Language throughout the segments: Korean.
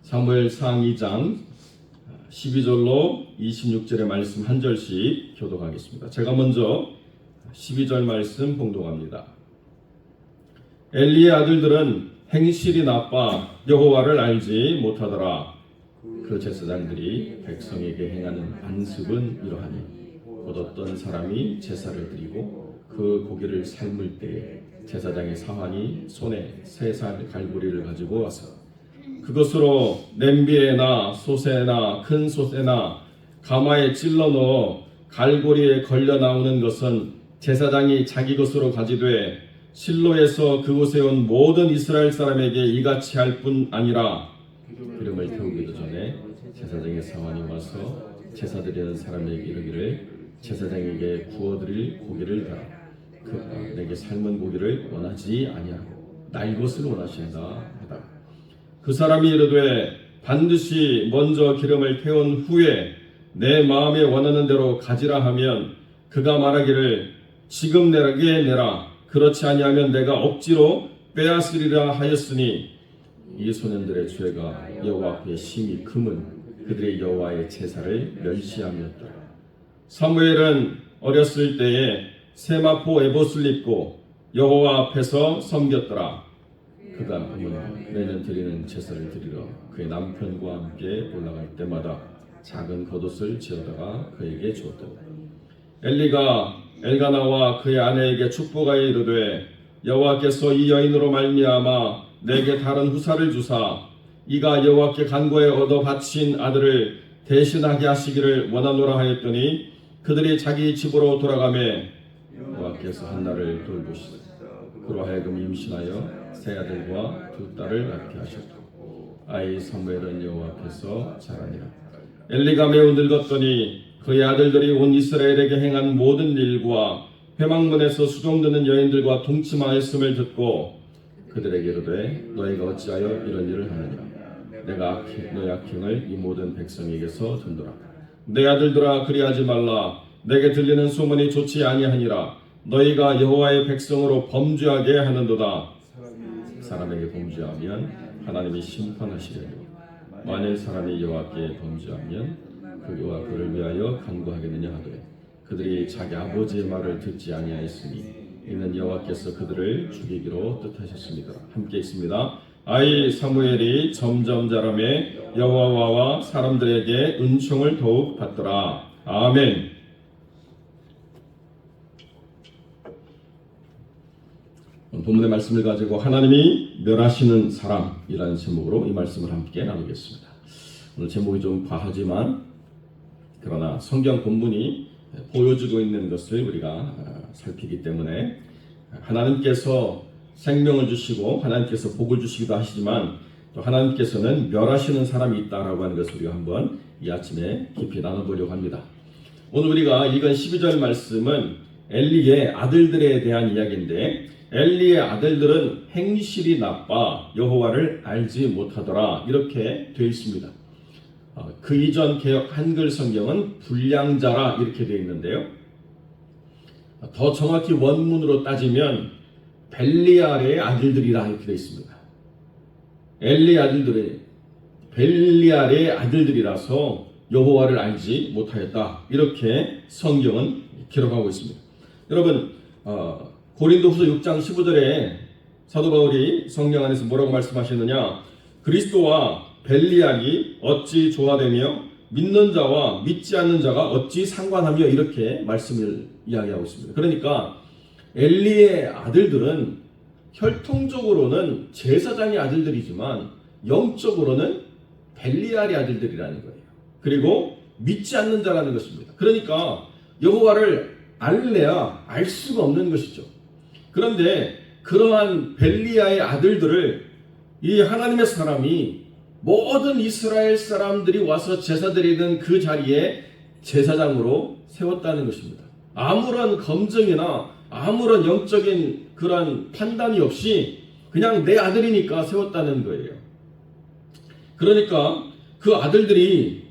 사무엘상 2장 12절로 26절의 말씀 한 절씩 교독하겠습니다. 제가 먼저 12절 말씀 봉독합니다. 엘리의 아들들은 행실이 나빠 여호와를 알지 못하더라. 그 제사장들이 백성에게 행하는 안습은 이러하니 곧 어떤 사람이 제사를 드리고 그 고기를 삶을 때에 제사장의 사환이 손에 3살 갈고리를 가지고 와서 그것으로 냄비에나 솥에나 큰 솥에나 가마에 찔러 넣어 갈고리에 걸려 나오는 것은 제사장이 자기 것으로 가지되 실로에서 그곳에 온 모든 이스라엘 사람에게 이같이 할 뿐 아니라 기름을 태우기도 전에 제사장의 사환이 와서 제사 드리는 사람에게 이르기를 제사장에게 구워드릴 고기를 달아 내게 삶은 고기를 원하지 아니하고 나의 것을 원하신다 하다. 그 사람이 이르되 반드시 먼저 기름을 태운 후에 내 마음에 원하는 대로 가지라 하면 그가 말하기를 지금 내게 내라. 그렇지 아니하면 내가 억지로 빼앗으리라 하였으니 이 소년들의 죄가 여호와 앞에 심히 금은 그들의 여호와의 제사를 멸시함이었더라. 사무엘은 어렸을 때에 세마포 에봇을 입고 여호와 앞에서 섬겼더라. 그가 매년 드리는 제사를 드리러 그의 남편과 함께 올라갈 때마다 작은 겉옷을 지어다가 그에게 주었더라. 엘리가 엘가나와 그의 아내에게 축복하여 이르되 여호와께서 이 여인으로 말미암아 내게 다른 후사를 주사 이가 여호와께 간구에 얻어 바친 아들을 대신하게 하시기를 원하노라 하였더니 그들이 자기 집으로 돌아가매 여호와께서 한나를 돌보시되 그로 하여금 임신하여 3아들과 2딸을 낳게 하셨고 아이 사무엘은 여호와께서 자라니라. 엘리가 매우 늙었더니 그의 아들들이 온 이스라엘에게 행한 모든 일과 회막문에서 수종드는 여인들과 동침하였음을 듣고 그들에게 이르되 너희가 어찌하여 이런 일을 하느냐. 내가 너희 악행을 이 모든 백성에게서 듣노라. 내 아들들아 그리하지 말라. 내게 들리는 소문이 좋지 아니하니라. 너희가 여호와의 백성으로 범죄하게 하는도다. 사람에게 범죄하면 하나님이 심판하시려니 만일 사람이 여호와께 범죄하면 그 여호와 그를 위하여 간구하겠느냐 하되 그들이 자기 아버지의 말을 듣지 아니하였으니 이는 여호와께서 그들을 죽이기로 뜻하셨습니다. 함께 있습니다. 아이 사무엘이 점점 자라매 여호와와 사람들에게 은총을 더욱 받더라. 아멘. 본문의 말씀을 가지고 하나님이 멸하시는 사람이라는 제목으로 이 말씀을 함께 나누겠습니다. 오늘 제목이 좀 과하지만 그러나 성경 본문이 보여주고 있는 것을 우리가 살피기 때문에 하나님께서 생명을 주시고 하나님께서 복을 주시기도 하시지만 또 하나님께서는 멸하시는 사람이 있다라고 하는 것을 우리가 한번 이 아침에 깊이 나눠보려고 합니다. 오늘 우리가 읽은 12절 말씀은 엘리의 아들들에 대한 이야기인데 엘리의 아들들은 행실이 나빠 여호와를 알지 못하더라 이렇게 되어 있습니다. 그 이전 개역 한글 성경은 불량자라 이렇게 되어 있는데요. 더 정확히 원문으로 따지면 벨리알의 아들들이라 이렇게 되어 있습니다. 엘리의 아들들이 벨리알의 아들들이라서 여호와를 알지 못하였다 이렇게 성경은 기록하고 있습니다. 여러분 고린도후서 6장 15절에 사도 바울이 성령 안에서 뭐라고 말씀하셨느냐. 그리스도와 벨리알이 어찌 조화되며 믿는 자와 믿지 않는 자가 어찌 상관하며 이렇게 말씀을 이야기하고 있습니다. 그러니까 엘리의 아들들은 혈통적으로는 제사장의 아들들이지만 영적으로는 벨리알의 아들들이라는 거예요. 그리고 믿지 않는 자라는 것입니다. 그러니까 여호와를 알래야 알 수가 없는 것이죠. 그런데 그러한 벨리알의 아들들을 이 하나님의 사람이 모든 이스라엘 사람들이 와서 제사 드리는 그 자리에 제사장으로 세웠다는 것입니다. 아무런 검증이나 아무런 영적인 그런 판단이 없이 그냥 내 아들이니까 세웠다는 거예요. 그러니까 그 아들들이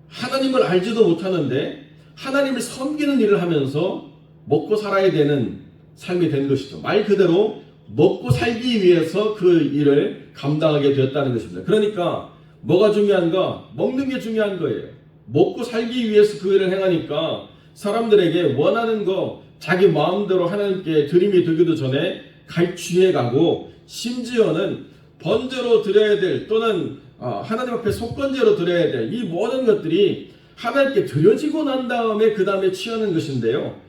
하나님을 알지도 못하는데 하나님을 섬기는 일을 하면서 먹고 살아야 되는 삶이 된 것이죠. 말 그대로 먹고 살기 위해서 그 일을 감당하게 되었다는 것입니다. 그러니까 뭐가 중요한가? 먹는 게 중요한 거예요. 먹고 살기 위해서 그 일을 행하니까 사람들에게 원하는 거 자기 마음대로 하나님께 드림이 되기도 전에 갈취해 가고, 심지어는 번제로 드려야 될, 또는 하나님 앞에 속건제로 드려야 될 이 모든 것들이 하나님께 드려지고 난 다음에 그 다음에 취하는 것인데요.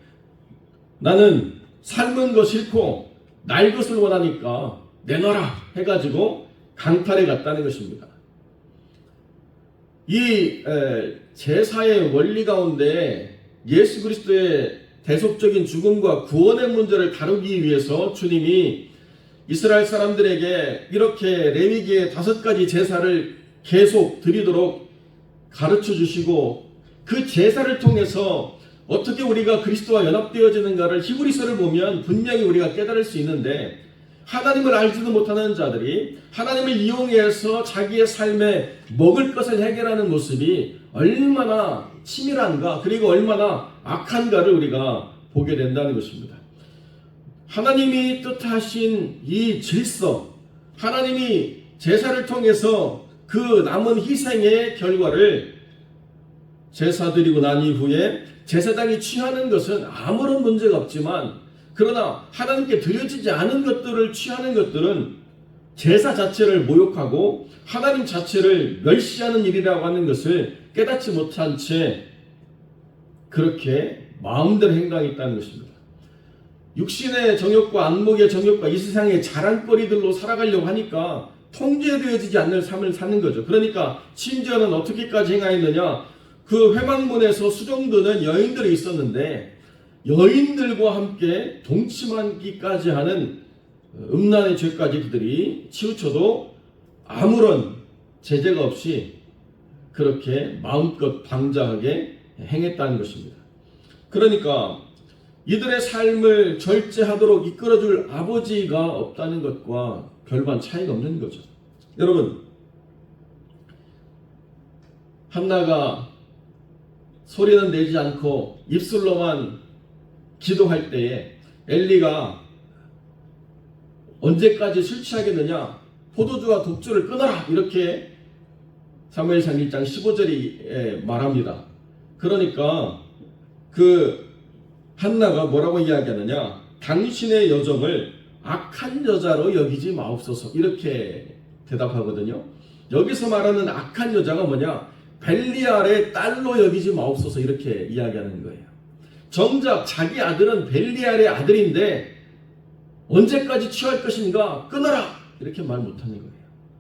나는 삶은 거 싫고 날 것을 원하니까 내놔라 해가지고 강탈해 갔다는 것입니다. 이 제사의 원리 가운데 예수 그리스도의 대속적인 죽음과 구원의 문제를 다루기 위해서 주님이 이스라엘 사람들에게 이렇게 레위기의 5가지 제사를 계속 드리도록 가르쳐 주시고, 그 제사를 통해서 어떻게 우리가 그리스도와 연합되어지는가를 히브리서를 보면 분명히 우리가 깨달을 수 있는데, 하나님을 알지도 못하는 자들이 하나님을 이용해서 자기의 삶에 먹을 것을 해결하는 모습이 얼마나 치밀한가, 그리고 얼마나 악한가를 우리가 보게 된다는 것입니다. 하나님이 뜻하신 이 질서, 하나님이 제사를 통해서 그 남은 희생의 결과를 제사 드리고 난 이후에 제사장이 취하는 것은 아무런 문제가 없지만, 그러나 하나님께 드려지지 않은 것들을 취하는 것들은 제사 자체를 모욕하고 하나님 자체를 멸시하는 일이라고 하는 것을 깨닫지 못한 채 그렇게 마음대로 행동했다는 것입니다. 육신의 정욕과 안목의 정욕과 이 세상의 자랑거리들로 살아가려고 하니까 통제되어지지 않는 삶을 사는 거죠. 그러니까 심지어는 어떻게까지 행하였느냐, 그 회막문에서 수종드는 여인들이 있었는데 여인들과 함께 동침하기까지 하는 음란의 죄까지 그들이 치우쳐도 아무런 제재가 없이 그렇게 마음껏 방자하게 행했다는 것입니다. 그러니까 이들의 삶을 절제하도록 이끌어줄 아버지가 없다는 것과 별반 차이가 없는 거죠. 여러분, 한나가 소리는 내지 않고 입술로만 기도할 때에 엘리가 언제까지 술 취하겠느냐, 포도주와 독주를 끊어라, 이렇게 사무엘상 1장 15절이 말합니다. 그러니까 그 한나가 뭐라고 이야기하느냐, 당신의 여종을 악한 여자로 여기지 마옵소서, 이렇게 대답하거든요. 여기서 말하는 악한 여자가 뭐냐, 벨리알의 딸로 여기지 마옵소서, 이렇게 이야기하는 거예요. 정작 자기 아들은 벨리알의 아들인데 언제까지 취할 것인가, 끊어라, 이렇게 말 못하는 거예요.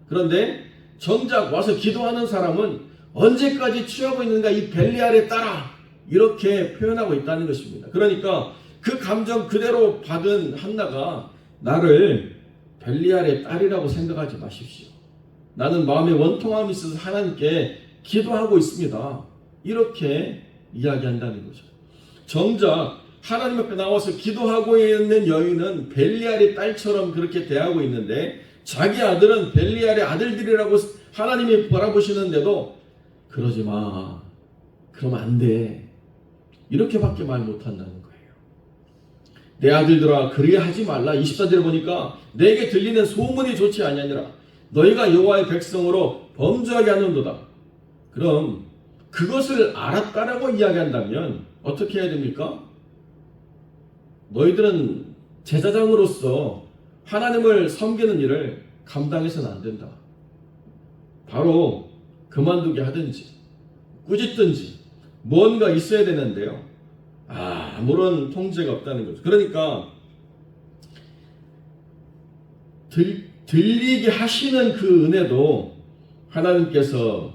그런데 정작 와서 기도하는 사람은 언제까지 취하고 있는가, 이 벨리알의 딸아, 이렇게 표현하고 있다는 것입니다. 그러니까 그 감정 그대로 받은 한나가 나를 벨리알의 딸이라고 생각하지 마십시오. 나는 마음에 원통함이 있어서 하나님께 기도하고 있습니다, 이렇게 이야기한다는 거죠. 정작 하나님 앞에 나와서 기도하고 있는 여인은 벨리알의 딸처럼 그렇게 대하고 있는데, 자기 아들은 벨리알의 아들들이라고 하나님이 바라보시는데도 그러지 마, 그러면 안 돼, 이렇게밖에 말 못한다는 거예요. 내 아들들아, 그리하지 말라. 24절에 보니까 내게 들리는 소문이 좋지 아니하니라. 너희가 여호와의 백성으로 범죄하게 하는도다. 그럼 그것을 알았다라고 이야기한다면 어떻게 해야 됩니까? 너희들은 제사장으로서 하나님을 섬기는 일을 감당해서는 안 된다. 바로 그만두게 하든지 꾸짖든지 뭔가 있어야 되는데요, 아무런 통제가 없다는 거죠. 그러니까 들리게 하시는 그 은혜도 하나님께서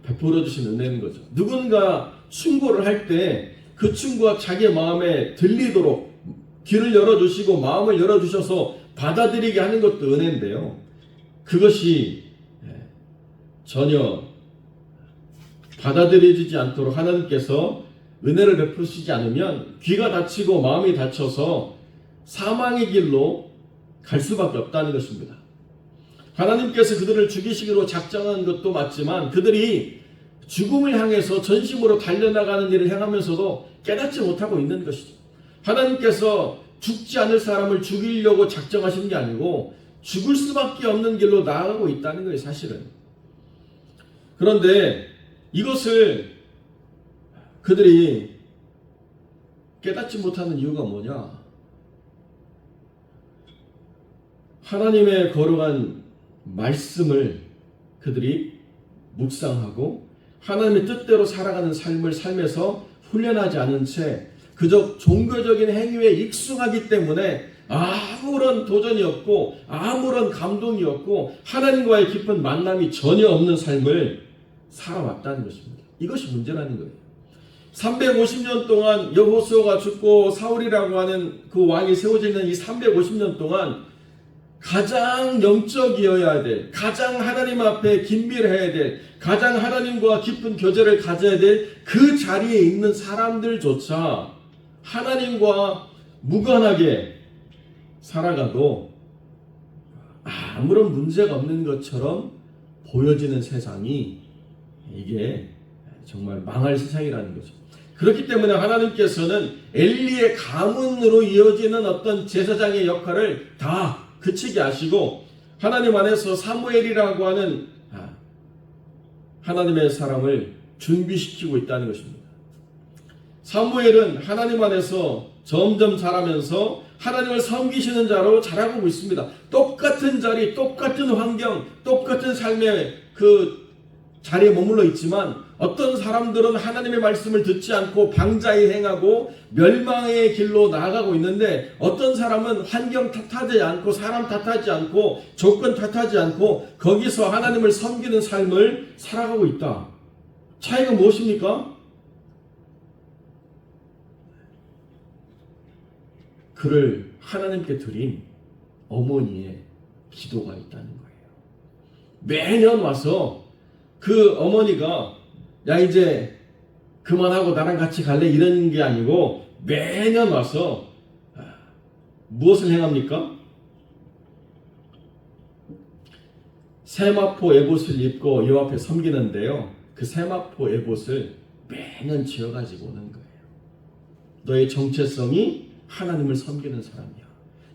베풀어 주신 은혜인 거죠. 누군가 충고를 할 때 그 충고가 자기 마음에 들리도록 귀를 열어주시고 마음을 열어주셔서 받아들이게 하는 것도 은혜인데요, 그것이 전혀 받아들여지지 않도록 하나님께서 은혜를 베푸시지 않으면 귀가 닫히고 마음이 닫혀서 사망의 길로 갈 수밖에 없다는 것입니다. 하나님께서 그들을 죽이시기로 작정한 것도 맞지만 그들이 죽음을 향해서 전심으로 달려나가는 일을 행하면서도 깨닫지 못하고 있는 것이죠. 하나님께서 죽지 않을 사람을 죽이려고 작정하시는 게 아니고 죽을 수밖에 없는 길로 나아가고 있다는 거예요, 사실은. 그런데 이것을 그들이 깨닫지 못하는 이유가 뭐냐? 하나님의 거룩한 말씀을 그들이 묵상하고 하나님의 뜻대로 살아가는 삶을 삶에서 훈련하지 않은 채 그저 종교적인 행위에 익숙하기 때문에 아무런 도전이 없고 아무런 감동이 없고 하나님과의 깊은 만남이 전혀 없는 삶을 살아왔다는 것입니다. 이것이 문제라는 거예요. 350년 동안 여호수아가 죽고 사울이라고 하는 그 왕이 세워져 있는 이 350년 동안 가장 영적이어야 될, 가장 하나님 앞에 긴밀해야 될, 가장 하나님과 깊은 교제를 가져야 될 그 자리에 있는 사람들조차 하나님과 무관하게 살아가도 아무런 문제가 없는 것처럼 보여지는 세상이 이게 정말 망할 세상이라는 거죠. 그렇기 때문에 하나님께서는 엘리의 가문으로 이어지는 어떤 제사장의 역할을 다 그치게 하시고 하나님 안에서 사무엘이라고 하는 하나님의 사람을 준비시키고 있다는 것입니다. 사무엘은 하나님 안에서 점점 자라면서 하나님을 섬기시는 자로 자라고 있습니다. 똑같은 자리, 똑같은 환경, 똑같은 삶의 그 자리에 머물러 있지만 어떤 사람들은 하나님의 말씀을 듣지 않고 방자히 행하고 멸망의 길로 나아가고 있는데 어떤 사람은 환경 탓하지 않고 사람 탓하지 않고 조건 탓하지 않고 거기서 하나님을 섬기는 삶을 살아가고 있다. 차이가 무엇입니까? 그를 하나님께 드린 어머니의 기도가 있다는 거예요. 매년 와서 그 어머니가 야 이제 그만하고 나랑 같이 갈래 이런 게 아니고 매년 와서 무엇을 행합니까? 세마포 에봇을 입고 여 앞에 섬기는데요. 그 세마포 에봇을 매년 지어가지고 오는 거예요. 너의 정체성이 하나님을 섬기는 사람이야.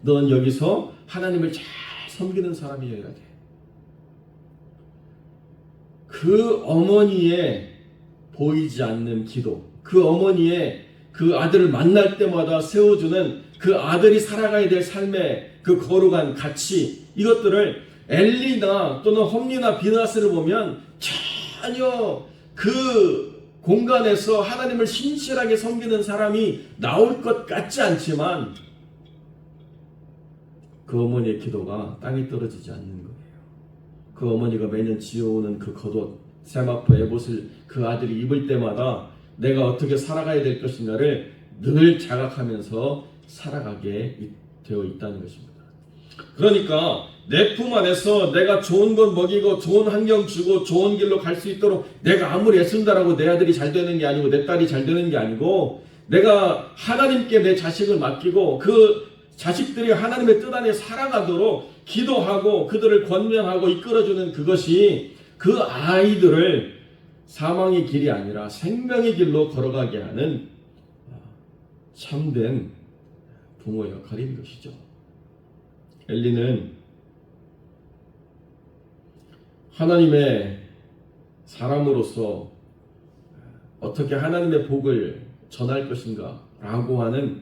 너는 여기서 하나님을 잘 섬기는 사람이어야 돼. 그 어머니의 보이지 않는 기도, 그 어머니의 그 아들을 만날 때마다 세워주는 그 아들이 살아가야 될 삶의 그 거룩한 가치, 이것들을 엘리나 또는 홈리나 비나스를 보면 전혀 그 공간에서 하나님을 신실하게 섬기는 사람이 나올 것 같지 않지만 그 어머니의 기도가 땅에 떨어지지 않는 거예요. 그 어머니가 매년 지어오는 그 겉옷, 세마포 에봇을 그 아들이 입을 때마다 내가 어떻게 살아가야 될 것인가를 늘 자각하면서 살아가게 되어 있다는 것입니다. 그러니까 내 품 안에서 내가 좋은 것 먹이고 좋은 환경 주고 좋은 길로 갈 수 있도록 내가 아무리 애쓴다라고 내 아들이 잘 되는 게 아니고 내 딸이 잘 되는 게 아니고 내가 하나님께 내 자식을 맡기고 그 자식들이 하나님의 뜻 안에 살아가도록 기도하고 그들을 권면하고 이끌어주는 그것이 그 아이들을 사망의 길이 아니라 생명의 길로 걸어가게 하는 참된 부모 역할인 것이죠. 엘리는 하나님의 사람으로서 어떻게 하나님의 복을 전할 것인가 라고 하는,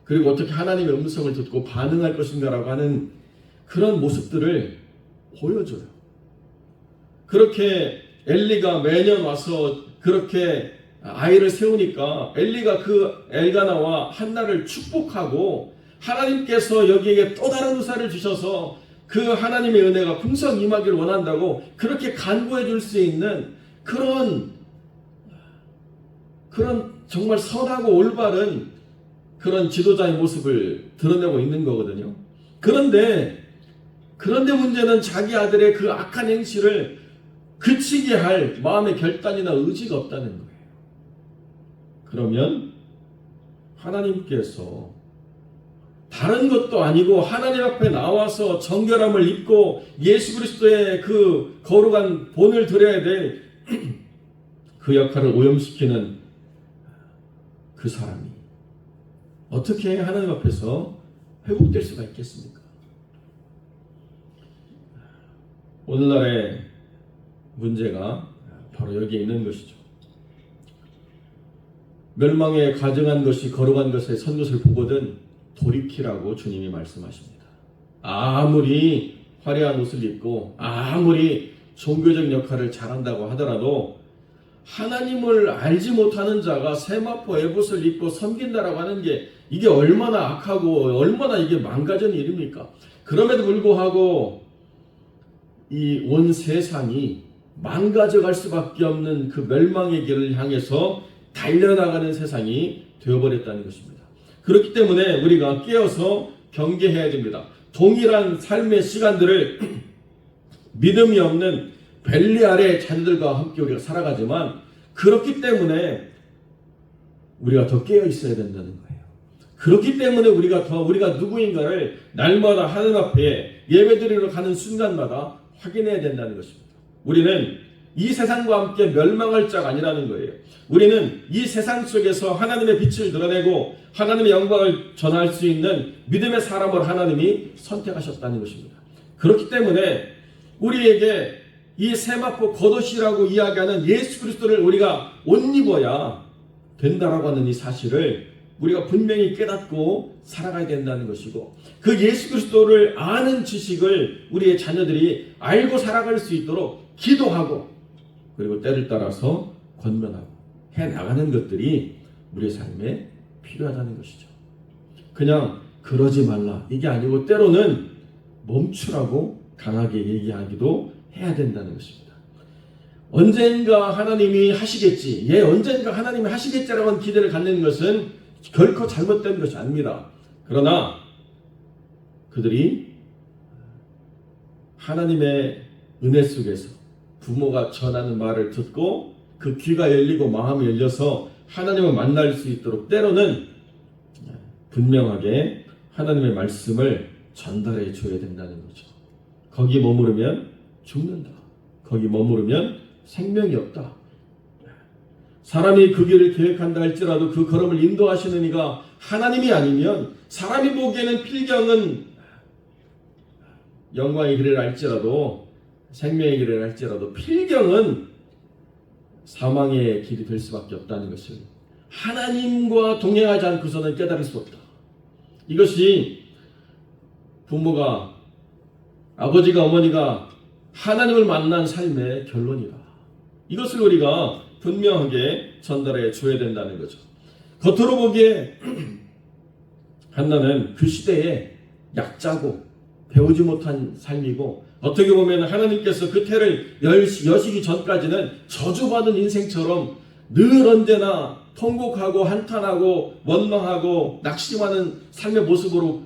그리고 어떻게 하나님의 음성을 듣고 반응할 것인가 라고 하는 그런 모습들을 보여줘요. 그렇게 엘리가 매년 와서 그렇게 아이를 세우니까 엘리가 그 엘가나와 한나를 축복하고 하나님께서 여기에게 또 다른 후사를 주셔서 그 하나님의 은혜가 풍성 임하기를 원한다고 그렇게 간구해 줄 수 있는 그런 정말 선하고 올바른 그런 지도자의 모습을 드러내고 있는 거거든요. 그런데 문제는 자기 아들의 그 악한 행실을 그치게 할 마음의 결단이나 의지가 없다는 거예요. 그러면 하나님께서 다른 것도 아니고 하나님 앞에 나와서 정결함을 입고 예수 그리스도의 그 거룩한 본을 드려야 될 그 역할을 오염시키는 그 사람이 어떻게 하나님 앞에서 회복될 수가 있겠습니까? 오늘날의 문제가 바로 여기에 있는 것이죠. 멸망에 가증한 것이 거룩한 것에 선 것을 보거든 돌이키라고 주님이 말씀하십니다. 아무리 화려한 옷을 입고 아무리 종교적 역할을 잘한다고 하더라도 하나님을 알지 못하는 자가 세마포 에봇을 입고 섬긴다라고 하는 게 이게 얼마나 악하고 얼마나 이게 망가진 일입니까? 그럼에도 불구하고 이 온 세상이 망가져갈 수밖에 없는 그 멸망의 길을 향해서 달려나가는 세상이 되어버렸다는 것입니다. 그렇기 때문에 우리가 깨어서 경계해야 됩니다. 동일한 삶의 시간들을 믿음이 없는 벨리알의 자녀들과 함께 우리가 살아가지만 그렇기 때문에 우리가 더 깨어 있어야 된다는 거예요. 그렇기 때문에 우리가 누구인가를 날마다 하나님 앞에 예배드리러 가는 순간마다 확인해야 된다는 것입니다. 우리는 이 세상과 함께 멸망할 자가 아니라는 거예요. 우리는 이 세상 속에서 하나님의 빛을 드러내고 하나님의 영광을 전할 수 있는 믿음의 사람을 하나님이 선택하셨다는 것입니다. 그렇기 때문에 우리에게 이 세마포 겉옷이라고 이야기하는 예수 그리스도를 우리가 옷 입어야 된다라고 하는 이 사실을 우리가 분명히 깨닫고 살아가야 된다는 것이고, 그 예수 그리스도를 아는 지식을 우리의 자녀들이 알고 살아갈 수 있도록 기도하고, 그리고 때를 따라서 권면하고 해나가는 것들이 우리의 삶에 필요하다는 것이죠. 그냥 그러지 말라 이게 아니고 때로는 멈추라고 강하게 얘기하기도 해야 된다는 것입니다. 언젠가 하나님이 하시겠지, 언젠가 하나님이 하시겠지라고 하는 기대를 갖는 것은 결코 잘못된 것이 아닙니다. 그러나 그들이 하나님의 은혜 속에서 부모가 전하는 말을 듣고 그 귀가 열리고 마음이 열려서 하나님을 만날 수 있도록 때로는 분명하게 하나님의 말씀을 전달해 줘야 된다는 거죠. 거기 머무르면 죽는다. 거기 머무르면 생명이 없다. 사람이 그 길을 계획한다 할지라도 그 걸음을 인도하시는 이가 하나님이 아니면 사람이 보기에는 필경은 영광의 길을 알지라도 생명의 길을 알지라도 필경은 사망의 길이 될 수밖에 없다는 것을 하나님과 동행하지 않고서는 깨달을 수 없다. 이것이 부모가, 아버지가, 어머니가 하나님을 만난 삶의 결론이다. 이것을 우리가 분명하게 전달해 줘야 된다는 거죠. 겉으로 보기에 한나는 그 시대에 약자고 배우지 못한 삶이고, 어떻게 보면 하나님께서 그 태를 여시기 전까지는 저주받은 인생처럼 늘 언제나 통곡하고 한탄하고 원망하고 낙심하는 삶의 모습으로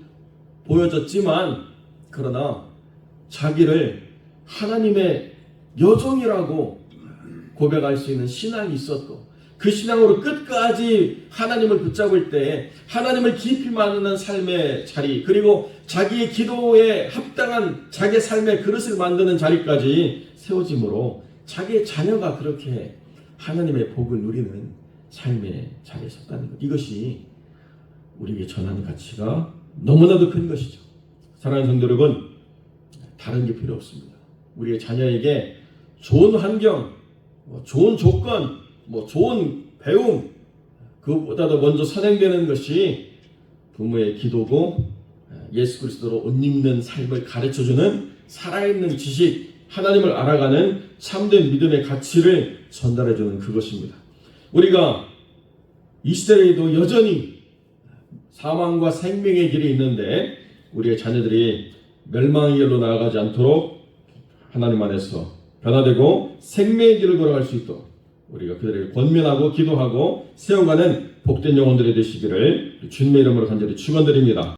보여졌지만, 그러나 자기를 하나님의 여종이라고 고백할 수 있는 신앙이 있었고, 그 신앙으로 끝까지 하나님을 붙잡을 때 하나님을 깊이 만나는 삶의 자리, 그리고 자기의 기도에 합당한 자기의 삶의 그릇을 만드는 자리까지 세워짐으로 자기의 자녀가 그렇게 하나님의 복을 누리는 삶의 자리에 섰다는 것, 이것이 우리에게 전하는 가치가 너무나도 큰 것이죠. 사랑하는 성도 여러분, 다른 게 필요 없습니다. 우리의 자녀에게 좋은 환경, 좋은 조건, 좋은 배움, 그것보다도 먼저 선행되는 것이 부모의 기도고, 예수 그리스도로 옷 입는 삶을 가르쳐주는 살아있는 지식, 하나님을 알아가는 참된 믿음의 가치를 전달해주는 그것입니다. 우리가 이 시대에도 여전히 사망과 생명의 길이 있는데 우리의 자녀들이 멸망의 길로 나아가지 않도록 하나님 안에서 변화되고 생명의 길을 걸어갈 수 있도록 우리가 그들을 권면하고 기도하고 세워가는 복된 영혼들이 되시기를 주님의 이름으로 간절히 축원드립니다.